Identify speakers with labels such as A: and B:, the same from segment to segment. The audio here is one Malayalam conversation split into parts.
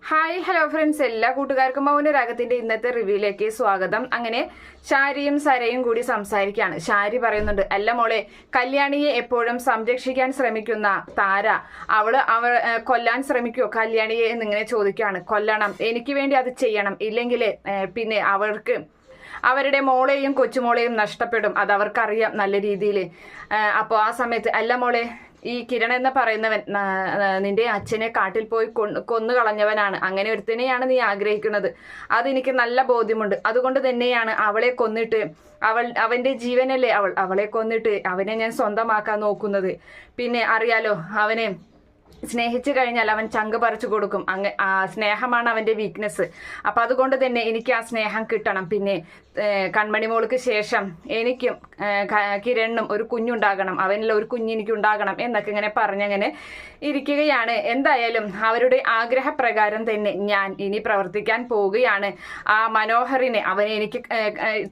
A: ഹായ് ഹലോ ഫ്രണ്ട്സ്, എല്ലാ കൂട്ടുകാർക്കും മൗനരാഗത്തിന്റെ ഇന്നത്തെ റിവ്യൂയിലേക്ക് സ്വാഗതം. അങ്ങനെ ഷാരിയും സരയും കൂടി സംസാരിക്കുകയാണ്. ഷാരി പറയുന്നുണ്ട്, അല്ല മോളെ, കല്യാണിയെ എപ്പോഴും സംരക്ഷിക്കാൻ ശ്രമിക്കുന്ന താര അവൾ കൊല്ലാൻ ശ്രമിക്കുമോ കല്യാണിയെ എന്നിങ്ങനെ ചോദിക്കുകയാണ്. കൊല്ലണം, എനിക്ക് വേണ്ടി അത് ചെയ്യണം, ഇല്ലെങ്കിൽ പിന്നെ അവരുടെ മോളെയും കൊച്ചുമോളെയും നഷ്ടപ്പെടും, അത് അവർക്കറിയാം നല്ല രീതിയിൽ. അപ്പോൾ ആ സമയത്ത്, അല്ല മോളെ, ഈ കിരൺ എന്ന് പറയുന്നവൻ നിന്റെ അച്ഛനെ കാട്ടിൽ പോയി കൊന്നു കളഞ്ഞവനാണ്. അങ്ങനെ ഒരുത്തനെയാണ് നീ ആഗ്രഹിക്കുന്നത്. അതെനിക്ക് നല്ല ബോധ്യമുണ്ട്. അതുകൊണ്ട് തന്നെയാണ് അവളെ കൊന്നിട്ട് അവന്റെ ജീവനല്ലേ അവളെ കൊന്നിട്ട് അവനെ ഞാൻ സ്വന്തമാക്കാൻ നോക്കുന്നത്. പിന്നെ അറിയാലോ, അവനെ സ്നേഹിച്ചു കഴിഞ്ഞാൽ അവൻ ചങ്ക് പറിച്ചു കൊടുക്കും. ആ സ്നേഹമാണ് അവന്റെ വീക്ക്നെസ്. അപ്പൊ അതുകൊണ്ട് തന്നെ എനിക്ക് ആ സ്നേഹം കിട്ടണം. പിന്നെ കൺമണി മോൾക്ക് ശേഷം എനിക്കും കിരണിനും ഒരു കുഞ്ഞുണ്ടാകണം, അവനിൽ ഒരു കുഞ്ഞെനിക്ക് ഉണ്ടാകണം എന്നൊക്കെ ഇങ്ങനെ പറഞ്ഞങ്ങനെ ഇരിക്കുകയാണ്. എന്തായാലും അവരുടെ ആഗ്രഹപ്രകാരം തന്നെ ഞാൻ ഇനി പ്രവർത്തിക്കാൻ പോവുകയാണ്. ആ മനോഹറിനെ അവനെ എനിക്ക്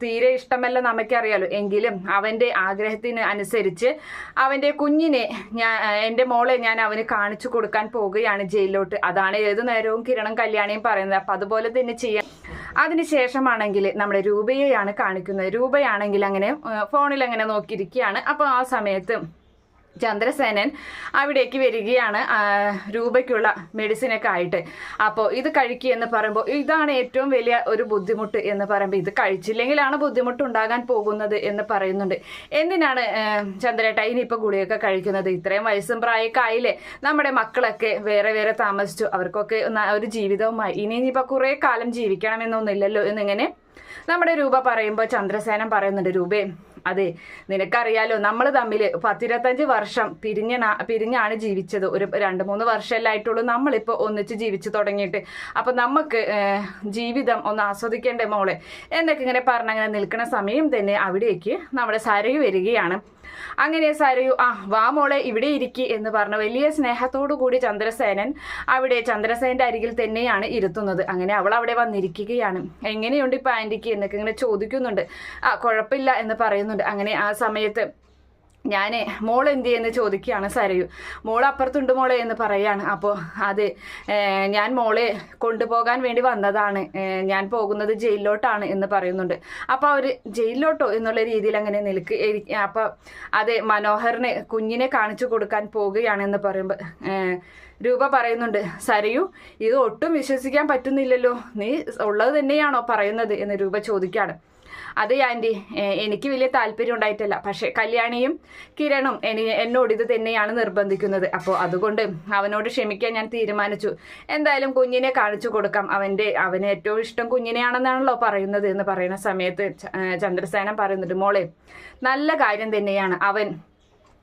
A: തീരെ ഇഷ്ടമല്ല, നമുക്കറിയാലോ. എങ്കിലും അവന്റെ ആഗ്രഹത്തിന് അനുസരിച്ച് അവന്റെ കുഞ്ഞിനെ എൻ്റെ മോളെ ഞാൻ അവന് കാണിച്ചു കൊടുക്കാൻ പോവുകയാണ് ജയിലിലോട്ട്. അതാണ് ഏതു നേരവും കിരണും കല്യാണിയും പറയുന്നത്. അപ്പൊ അതുപോലെ തന്നെ ചെയ്യാം. അതിനുശേഷമാണെങ്കിൽ നമ്മുടെ രൂപയെയാണ് കാണിക്കുന്നത്. രൂപയാണെങ്കിൽ അങ്ങനെ ഫോണിൽ അങ്ങനെ നോക്കിയിരിക്കുകയാണ്. അപ്പോൾ ആ സമയത്ത് ചന്ദ്രസേനൻ അവിടേക്ക് വരികയാണ് രൂപയ്ക്കുള്ള മെഡിസിനൊക്കെ ആയിട്ട്. അപ്പോൾ ഇത് കഴിക്കുക എന്ന് പറയുമ്പോൾ ഇതാണ് ഏറ്റവും വലിയ ഒരു ബുദ്ധിമുട്ട് എന്ന് പറയുമ്പോൾ, ഇത് കഴിച്ചില്ലെങ്കിലാണ് ബുദ്ധിമുട്ട് ഉണ്ടാകാൻ പോകുന്നത് എന്ന് പറയുന്നുണ്ട്. എന്തിനാണ് ചന്ദ്രേട്ട ഇനിയിപ്പോൾ ഗുളിയൊക്കെ കഴിക്കുന്നത്? ഇത്രയും വയസ്സും പ്രായമൊക്കെ ആയില്ലേ, നമ്മുടെ മക്കളൊക്കെ വേറെ വേറെ താമസിച്ചു, അവർക്കൊക്കെ ഒരു ജീവിതവുമായി ഇനിയിപ്പോൾ കുറേ കാലം ജീവിക്കണമെന്നൊന്നുമില്ലല്ലോ എന്നിങ്ങനെ നമ്മുടെ രൂപ പറയുമ്പോൾ ചന്ദ്രസേനൻ പറയുന്നുണ്ട്, രൂപേ, അതെ, നിനക്കറിയാലോ, നമ്മൾ തമ്മിൽ 10-25 വർഷം പിരിഞ്ഞാണ് ജീവിച്ചത്. ഒരു 2-3 വർഷമല്ലേ ആയിട്ടുള്ളൂ നമ്മളിപ്പോൾ ഒന്നിച്ച് ജീവിച്ചു തുടങ്ങിയിട്ട്. അപ്പം നമുക്ക് ജീവിതം ഒന്ന് ആസ്വദിക്കേണ്ടേ മോളെ എന്നൊക്കെ ഇങ്ങനെ പറഞ്ഞങ്ങനെ നിൽക്കുന്ന സമയം തന്നെ അവിടേക്ക് നമ്മുടെ സരയു വരികയാണ്. അങ്ങനെ സരയു, വാ മോളെ, ഇവിടെ ഇരിക്കി എന്ന് പറഞ്ഞ് വലിയ സ്നേഹത്തോടു കൂടി ചന്ദ്രസേനന്റെ അരികിൽ തന്നെയാണ് ഇരുത്തുന്നത്. അങ്ങനെ അവൾ അവിടെ വന്നിരിക്കുകയാണ്. എങ്ങനെയുണ്ട് ഇപ്പം ആൻറ്റിക്ക് എന്നൊക്കെ ഇങ്ങനെ ചോദിക്കുന്നുണ്ട്. കുഴപ്പമില്ല എന്ന് പറയുന്നുണ്ട്. അങ്ങനെ ആ സമയത്ത് മോൾ എന്ത് ചെയ്യുന്നു ചോദിക്കുകയാണ് സരയു. മോൾ അപ്പുറത്തുണ്ട് മോളെ എന്ന് പറയാണ്. അപ്പോൾ അത് ഞാൻ മോളെ കൊണ്ടുപോകാൻ വേണ്ടി വന്നതാണ്, ഞാൻ പോകുന്നത് ജയിലിലോട്ടാണ് എന്ന് പറയുന്നുണ്ട്. അപ്പോൾ അവർ ജയിലിലോട്ടോ എന്നുള്ള രീതിയിൽ അങ്ങനെ അപ്പോൾ അത് മനോഹറിന് കുഞ്ഞിനെ കാണിച്ചു കൊടുക്കാൻ പോവുകയാണെന്ന് പറയുമ്പോൾ രൂപ പറയുന്നുണ്ട്, സരയു, ഇത് ഒട്ടും വിശ്വസിക്കാൻ പറ്റുന്നില്ലല്ലോ, നീ ഉള്ളത് തന്നെയാണോ പറയുന്നത് എന്ന് രൂപ ചോദിക്കുകയാണ്. അതെ ആൻറ്റി, എനിക്ക് വലിയ താല്പര്യം ഉണ്ടായിട്ടില്ല, പക്ഷെ കല്യാണിയും കിരണും എന്നോട് ഇത് തന്നെയാണ് നിർബന്ധിക്കുന്നത്. അപ്പോൾ അതുകൊണ്ട് അവനോട് ക്ഷമിക്കാൻ ഞാൻ തീരുമാനിച്ചു. എന്തായാലും കുഞ്ഞിനെ കാണിച്ചു കൊടുക്കാം, അവന് ഏറ്റവും ഇഷ്ടം കുഞ്ഞിനെയാണെന്നാണല്ലോ പറയുന്നത് എന്ന് പറയുന്ന സമയത്ത് ചന്ദ്രസേനൻ പറയുന്നുണ്ട്, മോളെ, നല്ല കാര്യം തന്നെയാണ്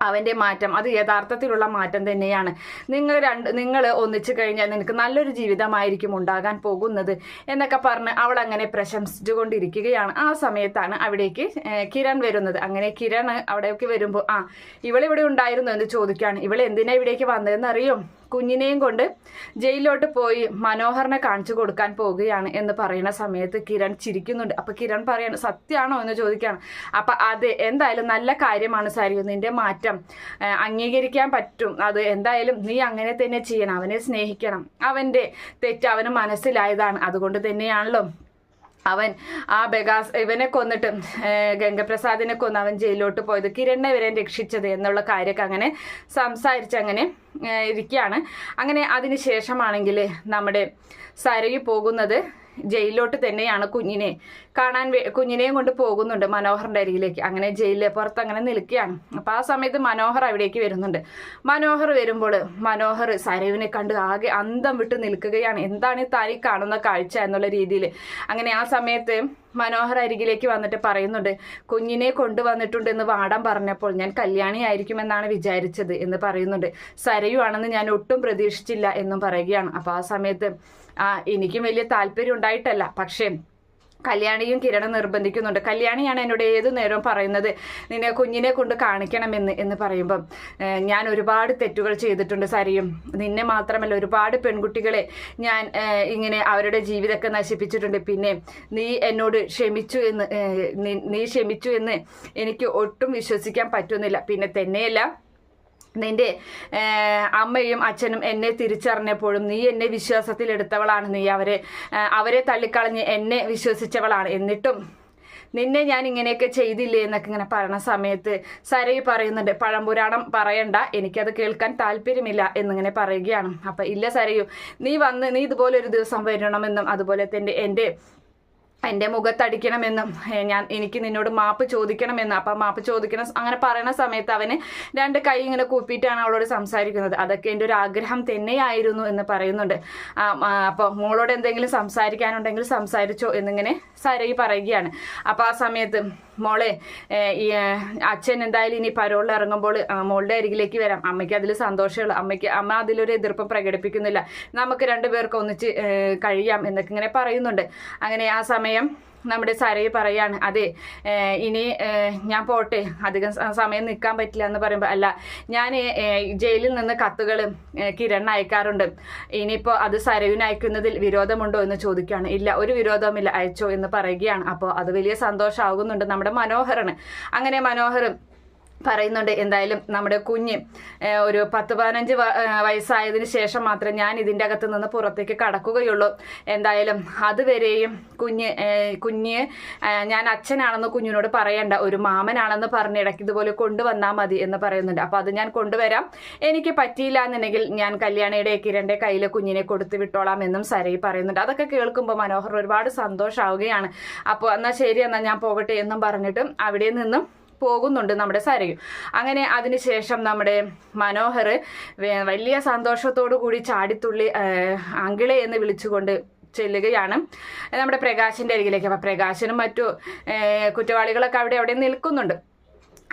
A: അവന്റെ മാറ്റം, അത് യഥാർത്ഥത്തിലുള്ള മാറ്റം തന്നെയാണ്. നിങ്ങൾ ഒന്നിച്ചു കഴിഞ്ഞാൽ നിനക്ക് നല്ലൊരു ജീവിതമായിരിക്കും ഉണ്ടാകാൻ പോകുന്നത് എന്നൊക്കെ പറഞ്ഞ് അവൾ അങ്ങനെ പ്രശംസിച്ചുകൊണ്ടിരിക്കുകയാണ്. ആ സമയത്താണ് അവിടേക്ക് കിരൺ വരുന്നത്. അങ്ങനെ കിരൺ അവിടേക്ക് വരുമ്പോൾ ഇവളിവിടെ ഉണ്ടായിരുന്നു എന്ന് ചോദിക്കുകയാണ്. ഇവൾ എന്തിനാ ഇവിടേക്ക് വന്നതെന്ന് അറിയോ? കുഞ്ഞിനെയും കൊണ്ട് ജയിലിലോട്ട് പോയി മനോഹറിനെ കാണിച്ചു കൊടുക്കാൻ പോവുകയാണ് എന്ന് പറയുന്ന സമയത്ത് കിരൺ ചിരിക്കുന്നുണ്ട്. അപ്പൊ കിരൺ പറയാണ്, സത്യമാണോ എന്ന് ചോദിക്കുകയാണ്. അപ്പൊ അതെ, എന്തായാലും നല്ല കാര്യമാണ് സരയു, നിന്റെ മാറ്റം അംഗീകരിക്കാൻ പറ്റും. അത് എന്തായാലും നീ അങ്ങനെ തന്നെ ചെയ്യണം, അവനെ സ്നേഹിക്കണം. അവന്റെ തെറ്റ് അവന് മനസ്സിലായതാണ്. അതുകൊണ്ട് തന്നെയാണല്ലോ അവൻ ഇവനെ കൊന്നിട്ട് ഗംഗപ്രസാദിനെ കൊന്ന് അവൻ ജയിലിലോട്ട് പോയത്, കിരണിനെ വരെ രക്ഷിച്ചത് എന്നുള്ള കാര്യമൊക്കെ അങ്ങനെ സംസാരിച്ചങ്ങനെ ഇരിക്കുകയാണ്. അങ്ങനെ അതിനുശേഷമാണെങ്കിൽ നമ്മുടെ സരയു പോകുന്നത് ജയിലിലോട്ട് തന്നെയാണ്. കുഞ്ഞിനെയും കൊണ്ട് പോകുന്നുണ്ട് മനോഹറിന്റെ അരികിലേക്ക്. അങ്ങനെ ജയിലിലെ പുറത്ത് അങ്ങനെ നിൽക്കുകയാണ്. അപ്പൊ ആ സമയത്ത് മനോഹർ അവിടേക്ക് വരുന്നുണ്ട്. മനോഹർ വരുമ്പോൾ മനോഹർ സരയുവിനെ കണ്ട് ആകെ അന്തം വിട്ട് നിൽക്കുകയാണ്. എന്താണ് ഈ താരി കാണുന്ന കാഴ്ച എന്നുള്ള രീതിയിൽ. അങ്ങനെ ആ സമയത്ത് മനോഹർ അരികിലേക്ക് വന്നിട്ട് പറയുന്നുണ്ട്, കുഞ്ഞിനെ കൊണ്ടുവന്നിട്ടുണ്ടെന്ന് വാടാൻ പറഞ്ഞപ്പോൾ ഞാൻ കല്യാണി ആയിരിക്കുമെന്നാണ് വിചാരിച്ചത് എന്ന് പറയുന്നുണ്ട്. സരയു ആണെന്ന് ഞാൻ ഒട്ടും പ്രതീക്ഷിച്ചില്ല എന്നും പറയുകയാണ്. അപ്പോൾ ആ സമയത്ത് എനിക്കും വലിയ താല്പര്യം ഉണ്ടായിട്ടല്ല, പക്ഷേ കല്യാണിയും കിരണും നിർബന്ധിക്കുന്നുണ്ട്. കല്യാണിയാണ് എന്നോട് ഏതു നേരവും പറയുന്നത് നിന്നെ കുഞ്ഞിനെ കൊണ്ട് കാണിക്കണമെന്ന് പറയുമ്പം ഞാൻ ഒരുപാട് തെറ്റുകൾ ചെയ്തിട്ടുണ്ട് സരിയും. നിന്നെ മാത്രമല്ല, ഒരുപാട് പെൺകുട്ടികളെ ഞാൻ ഇങ്ങനെ അവരുടെ ജീവിതമൊക്കെ നശിപ്പിച്ചിട്ടുണ്ട്. പിന്നെ നീ എന്നോട് ക്ഷമിച്ചു എന്ന് എനിക്ക് ഒട്ടും വിശ്വസിക്കാൻ പറ്റുന്നില്ല. പിന്നെ തന്നെയല്ല, നിന്റെ അമ്മയും അച്ഛനും എന്നെ തിരിച്ചറിഞ്ഞപ്പോഴും നീ എന്നെ വിശ്വാസത്തിലെടുത്തവളാണ്, നീ അവരെ തള്ളിക്കളഞ്ഞ് എന്നെ വിശ്വസിച്ചവളാണ്, എന്നിട്ടും നിന്നെ ഞാൻ ഇങ്ങനെയൊക്കെ ചെയ്തില്ലേ എന്നൊക്കെ ഇങ്ങനെ പറയുന്ന സമയത്ത് സരയു പറയുന്നുണ്ട്, പഴംപുരാണം പറയണ്ട, എനിക്കത് കേൾക്കാൻ താല്പര്യമില്ല എന്നിങ്ങനെ പറയുകയാണ്. അപ്പം ഇല്ല സരയു, നീ ഇതുപോലെ ഒരു ദിവസം വരണമെന്നും അതുപോലെ തന്നെ എൻ്റെ മുഖത്തടിക്കണമെന്നും എനിക്ക് നിന്നോട് മാപ്പ് ചോദിക്കണമെന്നും. അപ്പം മാപ്പ് ചോദിക്കണം അങ്ങനെ പറയുന്ന സമയത്ത് അവന് 2 കൈ ഇങ്ങനെ കൂപ്പിയിട്ടാണ് അവളോട് സംസാരിക്കുന്നത്. അതൊക്കെ എൻ്റെ ഒരു ആഗ്രഹം തന്നെയായിരുന്നു എന്ന് പറയുന്നുണ്ട്. അപ്പോൾ മോളോട് എന്തെങ്കിലും സംസാരിക്കാനുണ്ടെങ്കിൽ സംസാരിച്ചോ എന്നിങ്ങനെ സരയു പറയുകയാണ്. അപ്പോൾ ആ സമയത്ത് മോളെ, ഈ അച്ഛൻ എന്തായാലും ഇനി പരോളിൽ ഇറങ്ങുമ്പോൾ മോളുടെ അരികിലേക്ക് വരാം, അമ്മയ്ക്ക് അതിൽ സന്തോഷമുള്ളൂ, അമ്മ അതിലൊരു എതിർപ്പം പ്രകടിപ്പിക്കുന്നില്ല, നമുക്ക് 2 പേർക്ക് ഒന്നിച്ച് കഴിയാം എന്നൊക്കെ ഇങ്ങനെ പറയുന്നുണ്ട്. അങ്ങനെ ആ സമയം നമ്മുടെ സരയു പറയാണ്, അതെ ഇനി ഞാൻ പോട്ടെ, അധികം സമയം നിൽക്കാൻ പറ്റില്ല എന്ന് പറയുമ്പോൾ, അല്ല ഞാൻ ജയിലിൽ നിന്ന് കത്തുകൾ കിരൺ അയക്കാറുണ്ട്, ഇനിയിപ്പോൾ അത് സരയുവിന് അയക്കുന്നതിൽ വിരോധമുണ്ടോ എന്ന് ചോദിക്കുകയാണ്. ഇല്ല, ഒരു വിരോധവുമില്ല, അയച്ചോ എന്ന് പറയുകയാണ്. അപ്പോൾ അത് വലിയ സന്തോഷമാകുന്നുണ്ട് നമ്മുടെ മനോഹരന്. അങ്ങനെ മനോഹർ പറയുന്നുണ്ട്, എന്തായാലും നമ്മുടെ കുഞ്ഞ് ഒരു 10-15 വയസ്സായതിനു ശേഷം മാത്രമേ ഞാൻ ഇതിൻ്റെ അകത്ത് നിന്ന് പുറത്തേക്ക് കടക്കുകയുള്ളൂ, എന്തായാലും അതുവരെയും കുഞ്ഞ് ഞാൻ അച്ഛനാണെന്ന് കുഞ്ഞിനോട് പറയണ്ട, ഒരു മാമനാണെന്ന് പറഞ്ഞ് ഇടയ്ക്ക് ഇതുപോലെ കൊണ്ടുവന്നാൽ മതി എന്ന് പറയുന്നുണ്ട്. അപ്പോൾ അത് ഞാൻ കൊണ്ടുവരാം, എനിക്ക് പറ്റിയില്ല എന്നുണ്ടെങ്കിൽ ഞാൻ കല്യാണിയുടെ കിരണിൻ്റെ കയ്യിൽ കുഞ്ഞിനെ കൊടുത്തു വിട്ടോളാം എന്നും സരയു പറയുന്നുണ്ട്. അതൊക്കെ കേൾക്കുമ്പോൾ മനോഹർ ഒരുപാട് സന്തോഷമാവുകയാണ്. അപ്പോൾ എന്നാൽ ശരി, എന്നാൽ ഞാൻ പോകട്ടെ എന്നും പറഞ്ഞിട്ട് അവിടെ നിന്നും പോകുന്നുണ്ട് നമ്മുടെ സരയു. അങ്ങനെ അതിനുശേഷം നമ്മുടെ മനോഹർ വലിയ സന്തോഷത്തോടു കൂടി ചാടിത്തുള്ളി അങ്കിളെ എന്ന് വിളിച്ചുകൊണ്ട് ചെല്ലുകയാണ് നമ്മുടെ പ്രകാശിൻ്റെ അരികിലേക്ക്. അപ്പം പ്രകാശനും മറ്റു കുറ്റവാളികളൊക്കെ അവിടെ നിൽക്കുന്നുണ്ട്.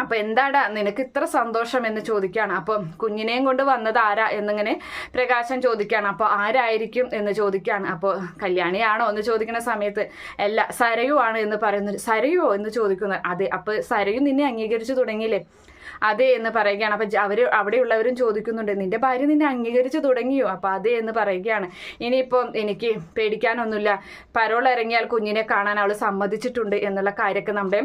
A: അപ്പോൾ എന്താടാ നിനക്ക് ഇത്ര സന്തോഷം എന്ന് ചോദിക്കുകയാണ്. അപ്പം കുഞ്ഞിനെയും കൊണ്ട് വന്നത് ആരാ എന്നിങ്ങനെ പ്രകാശൻ ചോദിക്കുകയാണ്. അപ്പോൾ ആരായിരിക്കും എന്ന് ചോദിക്കുകയാണ്. അപ്പോൾ കല്യാണിയാണോ എന്ന് ചോദിക്കുന്ന സമയത്ത് അല്ല, സരയു ആണ് എന്ന് പറയുന്നത്. സരയുവോ എന്ന് ചോദിക്കുന്നത്. അതെ. അപ്പോൾ സരയു നിന്നെ അംഗീകരിച്ചു തുടങ്ങിയില്ലേ? അതെ എന്ന് പറയുകയാണ്. അപ്പം അവിടെയുള്ളവരും ചോദിക്കുന്നുണ്ട്, നിന്റെ ഭാര്യ നിന്നെ അംഗീകരിച്ചു തുടങ്ങിയോ? അപ്പോൾ അതെ എന്ന് പറയുകയാണ്. ഇനിയിപ്പം എനിക്ക് പേടിക്കാനൊന്നുമില്ല, പരോൾ ഇറങ്ങിയാൽ കുഞ്ഞിനെ കാണാൻ അവൾ സമ്മതിച്ചിട്ടുണ്ട് എന്നുള്ള കാര്യമൊക്കെ നമ്മുടെ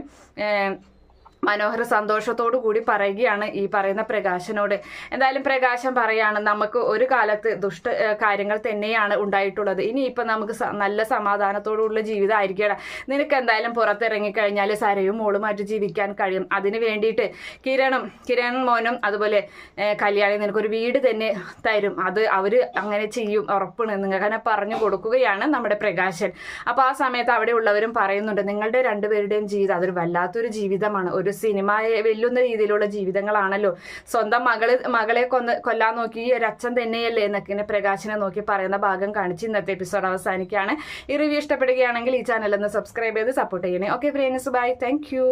A: മനോഹർ സന്തോഷത്തോടു കൂടി പറയുകയാണ് ഈ പറയുന്ന പ്രകാശനോട്. എന്തായാലും പ്രകാശൻ പറയാണ്, നമുക്ക് ഒരു കാലത്ത് ദുഷ്ട കാര്യങ്ങൾ തന്നെയാണ് ഉണ്ടായിട്ടുള്ളത്, ഇനിയിപ്പം നമുക്ക് നല്ല സമാധാനത്തോടുള്ള ജീവിതമായിരിക്കണം. നിനക്ക് എന്തായാലും പുറത്തിറങ്ങിക്കഴിഞ്ഞാൽ സരയും മോളുമായിട്ട് ജീവിക്കാൻ കഴിയും. അതിന് വേണ്ടിയിട്ട് കിരൺ മോനും അതുപോലെ കല്യാണി നിനക്കൊരു വീട് തന്നെ തരും, അത് അവർ അങ്ങനെ ചെയ്യും, ഉറപ്പാണ് നിങ്ങൾക്കങ്ങനെ പറഞ്ഞു കൊടുക്കുകയാണ് നമ്മുടെ പ്രകാശൻ. അപ്പോൾ ആ സമയത്ത് അവിടെ ഉള്ളവരും പറയുന്നുണ്ട്, നിങ്ങളുടെ 2 പേരുടെയും ജീവിതം അതൊരു വല്ലാത്തൊരു ജീവിതമാണ്, ഒരു സിനിമയെ വെല്ലുന്ന രീതിയിലുള്ള ജീവിതങ്ങളാണല്ലോ, സ്വന്തം മകളെ കൊല്ലാൻ നോക്കി ഈ ഒരു അച്ഛൻ തന്നെയല്ലേ എന്നൊക്കെ പ്രകാശനെ നോക്കി പറയുന്ന ഭാഗം കാണിച്ച് ഇന്നത്തെ എപ്പിസോഡ് അവസാനിക്കുകയാണ്. ഈ റിവ്യൂ ഇഷ്ടപ്പെടുകയാണെങ്കിൽ ഈ ചാനൽ ഒന്ന് സബ്സ്ക്രൈബ് ചെയ്ത് സപ്പോർട്ട് ചെയ്യണേ. Okay friends, bye, thank U.